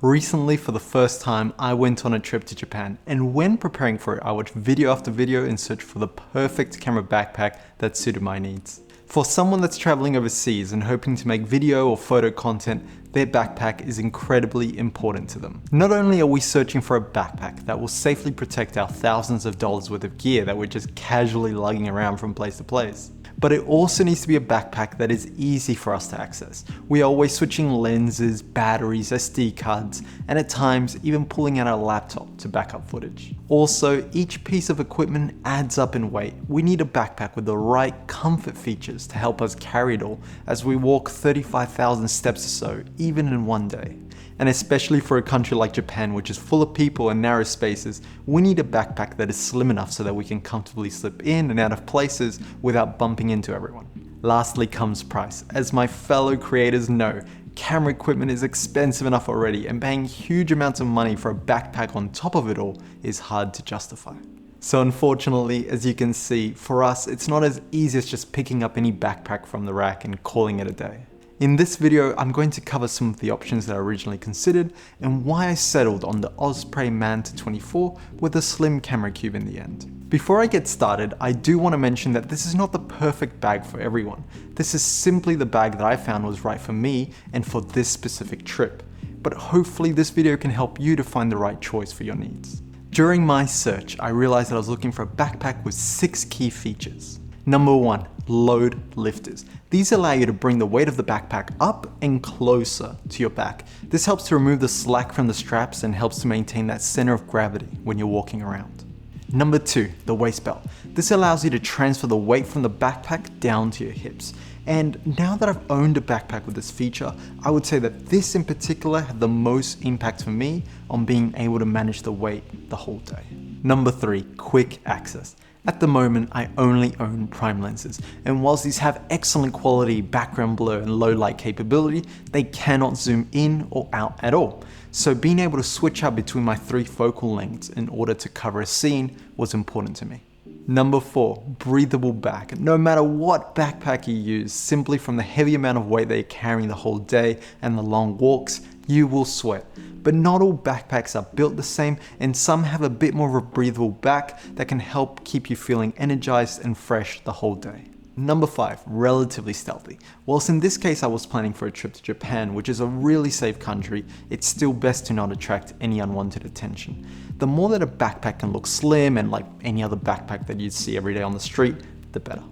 Recently, for the first time, I went on a trip to Japan, and when preparing for it, I watched video after video in search for the perfect camera backpack that suited my needs. For someone that's traveling overseas and hoping to make video or photo content, their backpack is incredibly important to them. Not only are we searching for a backpack that will safely protect our thousands of dollars worth of gear that we're just casually lugging around from place to place, but it also needs to be a backpack that is easy for us to access. We are always switching lenses, batteries, SD cards, and at times even pulling out our laptop to back up footage. Also, each piece of equipment adds up in weight. We need a backpack with the right comfort features to help us carry it all as we walk 35,000 steps or so, even in one day. And especially for a country like Japan, which is full of people and narrow spaces, we need a backpack that is slim enough so that we can comfortably slip in and out of places without bumping into everyone. Lastly comes price. As my fellow creators know, camera equipment is expensive enough already, and paying huge amounts of money for a backpack on top of it all is hard to justify. So unfortunately, as you can see, for us, it's not as easy as just picking up any backpack from the rack and calling it a day. In this video, I'm going to cover some of the options that I originally considered and why I settled on the Osprey Manta 24 with a slim camera cube in the end. Before I get started, I do want to mention that this is not the perfect bag for everyone. This is simply the bag that I found was right for me and for this specific trip. But hopefully this video can help you to find the right choice for your needs. During my search, I realized that I was looking for a backpack with 6 key features. Number 1, load lifters. These allow you to bring the weight of the backpack up and closer to your back. This helps to remove the slack from the straps and helps to maintain that center of gravity when you're walking around. Number 2, the waist belt. This allows you to transfer the weight from the backpack down to your hips. And now that I've owned a backpack with this feature, I would say that this in particular had the most impact for me on being able to manage the weight the whole day. Number 3, quick access. At the moment, I only own prime lenses, and whilst these have excellent quality background blur and low light capability, they cannot zoom in or out at all. So being able to switch out between my 3 focal lengths in order to cover a scene was important to me. Number 4, breathable back. No matter what backpack you use, simply from the heavy amount of weight that you're carrying the whole day and the long walks, you will sweat. But not all backpacks are built the same, and some have a bit more of a breathable back that can help keep you feeling energized and fresh the whole day. Number 5, relatively stealthy. Whilst in this case I was planning for a trip to Japan, which is a really safe country, it's still best to not attract any unwanted attention. The more that a backpack can look slim and like any other backpack that you'd see every day on the street, the better.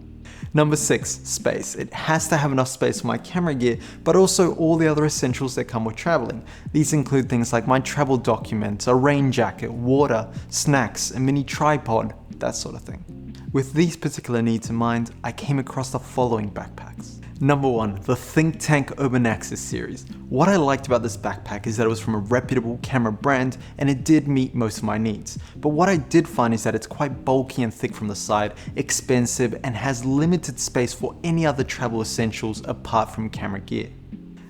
Number 6, space. It has to have enough space for my camera gear, but also all the other essentials that come with traveling. These include things like my travel documents, a rain jacket, water, snacks, a mini tripod, that sort of thing. With these particular needs in mind, I came across the following backpacks. Number 1, the Think Tank Urban Axis series. What I liked about this backpack is that it was from a reputable camera brand and it did meet most of my needs. But what I did find is that it's quite bulky and thick from the side, expensive, and has limited space for any other travel essentials apart from camera gear.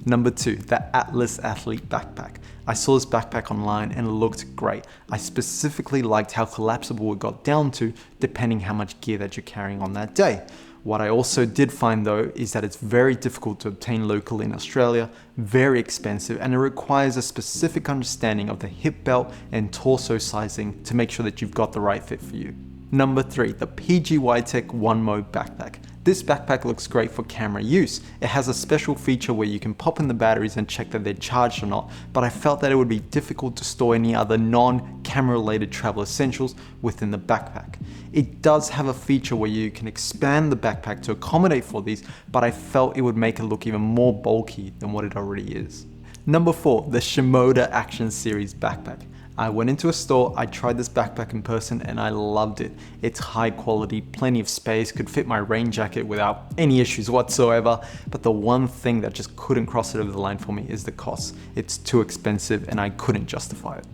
Number 2, the Atlas Athlete backpack. I saw this backpack online and it looked great. I specifically liked how collapsible it got down to depending how much gear that you're carrying on that day. What I also did find though is that it's very difficult to obtain locally in Australia, very expensive, and it requires a specific understanding of the hip belt and torso sizing to make sure that you've got the right fit for you. Number 3, the PGYTECH OneMo backpack. This backpack looks great for camera use. It has a special feature where you can pop in the batteries and check that they're charged or not, but I felt that it would be difficult to store any other non-camera related travel essentials within the backpack. It does have a feature where you can expand the backpack to accommodate for these, but I felt it would make it look even more bulky than what it already is. Number 4, the Shimoda Action Series backpack. I went into a store, I tried this backpack in person and I loved it. It's high quality, plenty of space, could fit my rain jacket without any issues whatsoever. But the one thing that just couldn't cross it over the line for me is the cost. It's too expensive and I couldn't justify it.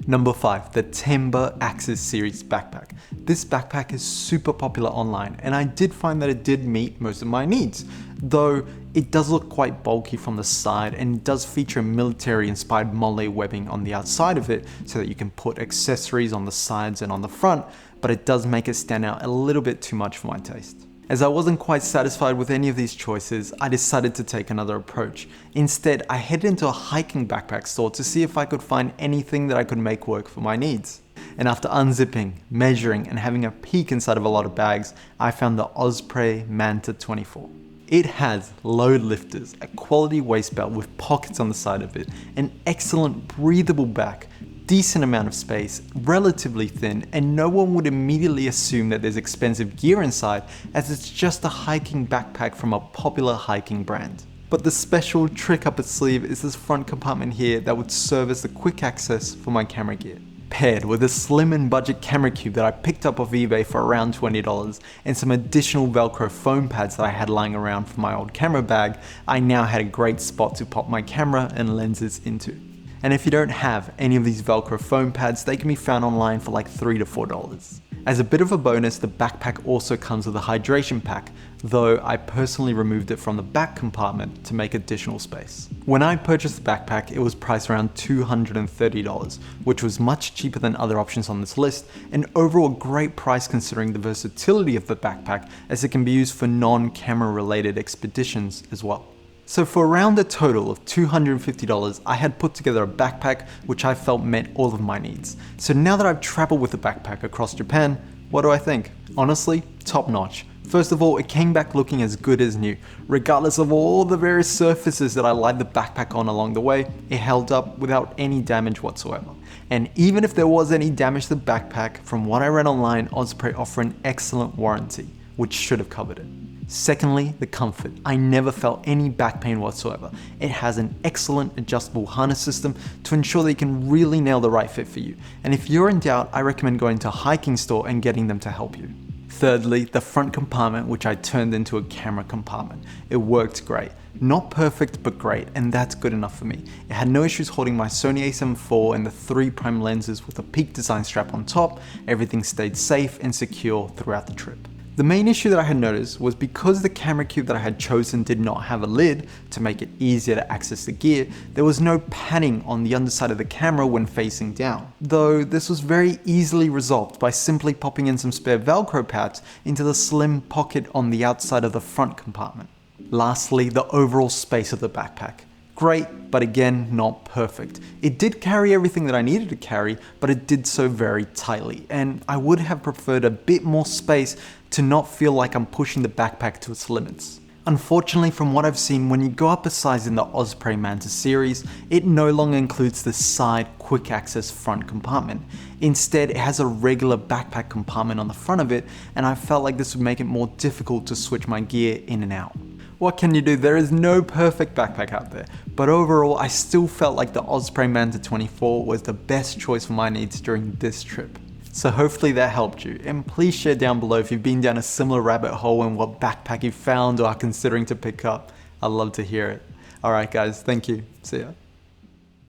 Number 5, the Tenba Axis Series backpack. This backpack is super popular online and I did find that it did meet most of my needs, though it does look quite bulky from the side and it does feature military inspired molle webbing on the outside of it so that you can put accessories on the sides and on the front, but it does make it stand out a little bit too much for my taste. As I wasn't quite satisfied with any of these choices, I decided to take another approach. Instead, I headed into a hiking backpack store to see if I could find anything that I could make work for my needs. And after unzipping, measuring, and having a peek inside of a lot of bags, I found the Osprey Manta 24. It has load lifters, a quality waist belt with pockets on the side of it, an excellent breathable back, decent amount of space, relatively thin, and no one would immediately assume that there's expensive gear inside, as it's just a hiking backpack from a popular hiking brand. But the special trick up its sleeve is this front compartment here that would serve as the quick access for my camera gear. Paired with a slim and budget camera cube that I picked up off eBay for around $20 and some additional Velcro foam pads that I had lying around for my old camera bag, I now had a great spot to pop my camera and lenses into. And if you don't have any of these Velcro foam pads, they can be found online for like $3 to $4. As a bit of a bonus, the backpack also comes with a hydration pack, though I personally removed it from the back compartment to make additional space. When I purchased the backpack, it was priced around $230, which was much cheaper than other options on this list, and overall a great price considering the versatility of the backpack, as it can be used for non-camera related expeditions as well. So for around a total of $250, I had put together a backpack which I felt met all of my needs. So now that I've traveled with the backpack across Japan, what do I think? Honestly, top notch. First of all, it came back looking as good as new. Regardless of all the various surfaces that I laid the backpack on along the way, it held up without any damage whatsoever. And even if there was any damage to the backpack, from what I read online, Osprey offer an excellent warranty, which should have covered it. Secondly, the comfort. I never felt any back pain whatsoever. It has an excellent adjustable harness system to ensure that you can really nail the right fit for you. And if you're in doubt, I recommend going to a hiking store and getting them to help you. Thirdly, the front compartment, which I turned into a camera compartment. It worked great. Not perfect, but great, and that's good enough for me. It had no issues holding my Sony a7 IV and the 3 prime lenses with a Peak design strap on top. Everything stayed safe and secure throughout the trip. The main issue that I had noticed was because the camera cube that I had chosen did not have a lid to make it easier to access the gear, there was no padding on the underside of the camera when facing down. Though this was very easily resolved by simply popping in some spare Velcro pads into the slim pocket on the outside of the front compartment. Lastly, the overall space of the backpack. Great, but again, not perfect. It did carry everything that I needed to carry, but it did so very tightly, and I would have preferred a bit more space to not feel like I'm pushing the backpack to its limits. Unfortunately, from what I've seen, when you go up a size in the Osprey Manta series, it no longer includes the side quick access front compartment. Instead, it has a regular backpack compartment on the front of it, and I felt like this would make it more difficult to switch my gear in and out. What can you do? There is no perfect backpack out there, but overall I still felt like the Osprey Manta 24 was the best choice for my needs during this trip. So hopefully that helped you, and please share down below if you've been down a similar rabbit hole and what backpack you found or are considering to pick up. I'd love to hear it. Alright guys, thank you. See ya.